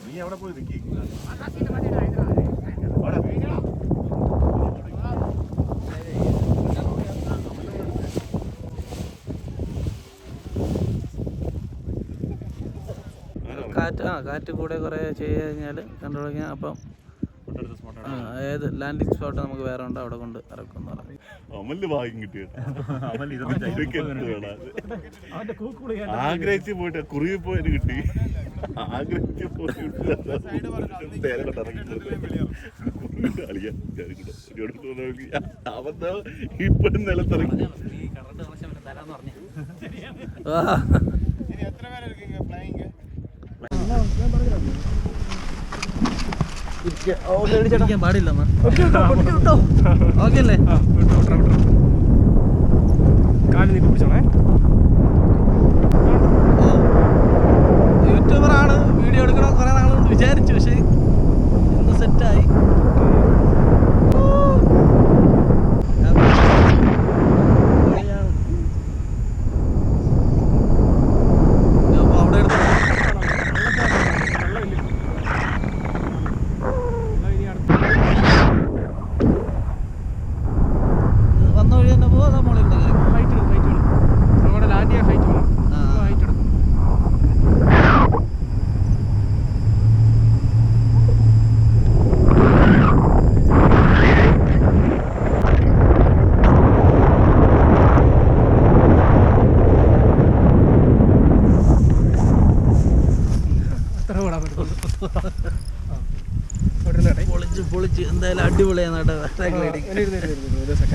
നീ എവിടെ പോയി നിൽക്കി കാറ്റ് കൂടെ കുറേ ചെയ്ത് കഴിഞ്ഞാൽ കണ്ടു തുടങ്ങിയാൽ അപ്പം ഏത് ലാൻഡിങ് സ്പോട്ട് നമുക്ക് വേറെ ഉണ്ട്, അവിടെ കൊണ്ട് ഇറക്കും. അമലിന് ഭാഗ്യം കിട്ടിയ ആഗ്രഹിച്ച് പോയിട്ട് കുറുകി പോയിട്ട് കിട്ടി. ആഗ്രഹിച്ച് അവന്താ ഇപ്പോഴും നിലത്തിറങ്ങി. പാടില്ല ഓക്കെ അല്ലേ? കാലിൽ നീ പിടിച്ചോണേ. യൂട്യൂബറാണ്, വീഡിയോ എടുക്കണം കുറെ നാളെന്ന് വിചാരിച്ചു, പക്ഷെ ഇന്ന് സെറ്റായി. പൊളിച്ച് എന്തായാലും അടിപൊളിയാണ് കേട്ടോ.